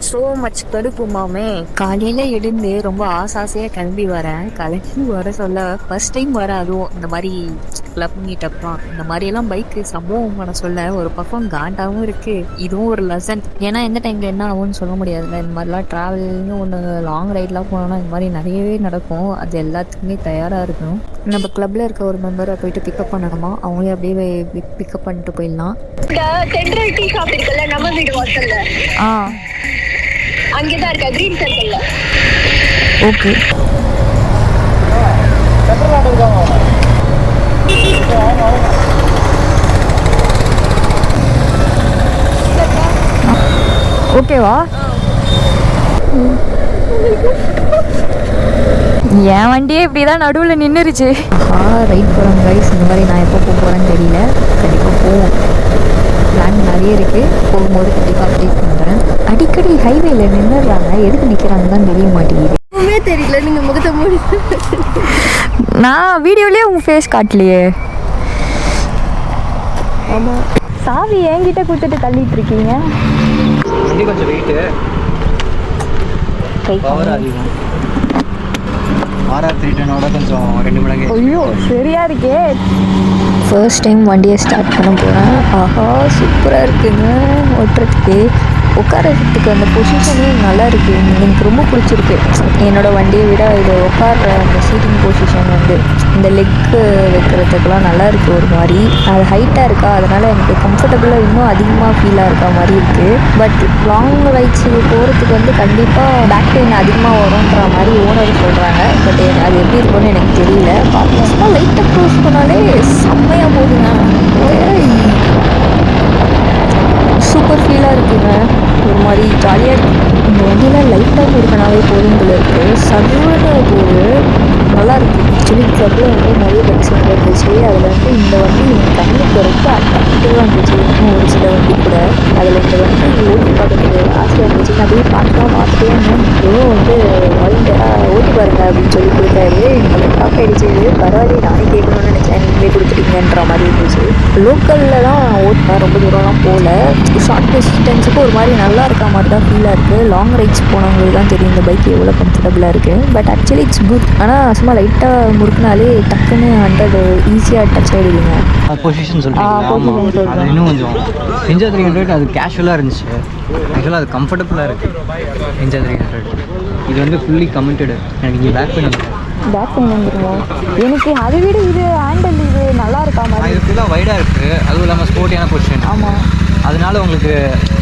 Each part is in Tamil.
ஸோ மச் கடுப்பு மாமே. காலையில் எழுந்து ரொம்ப ஆசையாக கிளம்பி வரேன். கிளம்பி வர சொல்ல ஃபர்ஸ்ட் டைம் வர, அதுவும் இந்த மாதிரி கிளப் மீட்டப் தான். இந்த மாதிரியெல்லாம் பைக்கு சம்பவம் பண்ண சொல்ல ஒரு பக்கம் காண்டாகவும் இருக்குது. இதுவும் ஒரு லெசன். ஏன்னா எந்த டைமில் என்ன ஆகும்னு சொல்ல முடியாதுல்ல. இந்த மாதிரிலாம் ட்ராவல்னு ஒன்று லாங் ரைட்லாம் போனோன்னா இந்த மாதிரி நிறையவே நடக்கும். அது எல்லாத்துக்குமே தயாராக இருக்கணும். நம்ம கிளப்ல இருக்க ஒரு மெம்பரை போயிட்டு பிக்கப் பண்ணணுமா, அவங்களே அப்படியே பிக்கப் பண்ணிட்டு போயிடலாம். சென்ட்ரல் டீ ஷாப் இருக்குல்ல, நம்ம வீடு வாசல்ல, அங்கேதான் இருக்கா, கிரீன் சர்க்கிள்ல. ஓகே, ஓகேவா? என் வண்டியே இப்படிதான் நடுவில் நின்றுருச்சு. ரைட் போகிறோம் கைஸ். இந்த மாதிரி நான் எப்போ போகிறேன்னு தெரியல. கண்டிப்பாக போவோம். பிளான் நிறைய இருக்குது. போகும்போது கண்டிப்பாக அப்டேட் பண்ணுறேன். அடிக்கடி ஹைவேல நின்றுடுறாங்க. எதுக்கு நிற்கிறாங்கன்னு தான் தெரிய மாட்டேங்குது. தெரியல, நீங்கள் முகத்தை மூடி. நான் வீடியோலேயே உங்கள் ஃபேஸ் காட்டலையே. ஆமாம், சாவி என்கிட்ட கொடுத்துட்டு தள்ளிட்டு இருக்கீங்க. கொஞ்சம் வெயிட்டு, பவர் அதிகம். RR310ஓட கொஞ்சம் 2 மடங்கு. ஐயோ, சரியா இருக்கே. ஃபர்ஸ்ட் டைம் வண்டியை ஸ்டார்ட் பண்ண போகிறேன். ஆஹா, சூப்பராக இருக்குங்க ஓட்டுறதுக்கு. உட்காரத்துக்கு அந்த பொசிஷனே நல்லா இருக்குது. எனக்கு ரொம்ப பிடிச்சிருக்கு. என்னோடய வண்டியை விட இது உட்கார்ற அந்த சீட்டிங் பொசிஷன் வந்து இந்த லெக்கு வைக்கிறதுக்கெலாம் நல்லா இருக்குது. ஒரு மாதிரி அது ஹைட்டாக இருக்கா, அதனால் எனக்கு கம்ஃபர்டபுளாக இன்னும் அதிகமாக ஃபீலாக இருக்கா மாதிரி இருக்குது. பட் லாங் ரைட்ஸுக்கு போகிறதுக்கு வந்து கண்டிப்பாக பேக் பெயின் அதிகமாக வரும்ன்ற மாதிரி ஓனர் சொல்கிறாங்க. பட் அது எப்படி இருக்கும்னு எனக்கு தெரியல. பார்க்கலாம். சும்மா லைட்டாக க்ளோஸ் பண்ணாலே செம்மையாக போகுதுங்க. சூப்பர் ஃபீலாக இருக்குங்க. ஒரு மாதிரி ஜாலியாக இருக்குது. இந்த வண்டியில் லைட்டாக இருக்கனாவே போதும் போல இருக்குது. சர்வன போது நல்லாயிருக்கு. ஆக்சுவலி கிளப்பில் வந்து நிறைய பைக்ஸ் வந்து இருந்துச்சு. அதில் வந்து இந்த வண்டி எனக்கு கண்ணுக்கு ரொம்ப அட்ராக்டிவாக இருந்துச்சு. இன்னும் ஒரு சில வண்டி கூட அதில் இந்த வண்டி ஓட்டி பார்க்கறதுக்கு ஆசையாக இருந்துச்சு. நான் போய் பார்த்துட்டே இருந்தேன். ஏதோ வந்து வைல்டாக ஓட்டி பாருங்க அப்படின்னு சொல்லி கொடுத்தாரு. எனக்கு ஷாக் ஆகிடுச்சு. பரவாயில்ல, நானே கேட்கணும்னு நினச்சேன், நீங்களே கொடுத்துட்டீங்கன்ற மாதிரி இருந்துச்சு. லோக்கலில் தான் ஓட்டினேன், ரொம்ப தூரம்லாம் போகல. ஷார்ட் டிஸ்டன்ஸுக்கு ஒரு மாதிரி நல்லா இருக்க மாதிரி தான் ஃபீலாக இருக்குது. லாங் ரைட்ஸ் போனவங்களுக்கு தான் தெரியும் இந்த பைக் எவ்வளோ கம்ஃபர்டபுளாக இருக்குது. But actually it's good. ஆனால் சும்மா லைட்டாக முறுக்குனாலே டக்குன்னு 100 ஈஸியாக டச் ஆகிடுவீங்க. பொசிஷன் சொல்கிறீங்க. அது இன்னும் கொஞ்சம் Ninja 300 அது கேஷுவலாக இருந்துச்சு. ஆக்சுவலாக அது கம்ஃபர்டபுளாக இருக்குது. Ninja 300 இது வந்து ஃபுல்லி கமிட்டடு. எனக்கு இங்கே பேக் பெயின் வந்துருங்க. எனக்கு அதை விட இது ஹேண்டல் இது நல்லா இருக்கா மாதிரி. இது ஃபுல்லாக வைடாக இருக்குது. அதுவும் இல்லாமல் ஸ்போர்ட்டியான பொசிஷன். ஆமாம், அதனால உங்களுக்கு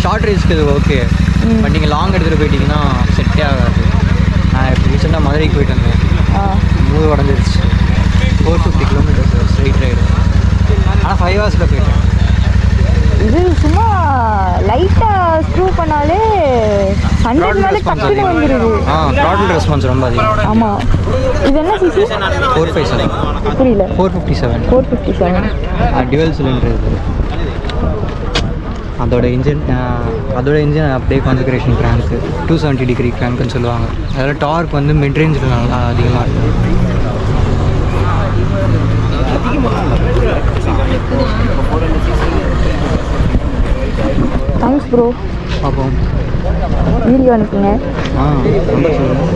ஷார்ட் ரேஸ்க்கு இது ஓகே. பட் நீங்கள் லாங் எடுத்துகிட்டு போயிட்டீங்கன்னா செட்டே ஆகாது. நான் இப்போ ரீசெண்டாக மதுரைக்கு போயிட்டு வந்தேன். மூணு உடஞ்சிருச்சு. 450 கிலோமீட்டர்ஸ் ஸ்ட்ரைட் ரைடு. ஆனால் 5 hours போயிட்டேன். இது சும்மா லைட்டாக ஸ்க்ரூ பண்ணாலே 100 மேலே டக்குன்னு வந்துடுது. த்ராட்டில் ரெஸ்பான்ஸ் ரொம்ப அதிகம். ஆமாம். இது என்ன சிசி? 457. புரியல. 457. 457. டியூவல் சிலிண்டர் இது. அதோட இன்ஜின் அப்படியே கான்ஃபிகரேஷன் கிராங்க்கு 270 டிகிரி கிராங்க்குன்னு சொல்லுவாங்க. அதில் டார்க் வந்து மிட் ரேஞ்சில் நல்லா அதிகமாக இருக்கும். Thanks bro. பார்ப்போம். வீடியோ அனுப்புங்க. ரொம்ப சொல்லுங்கள்.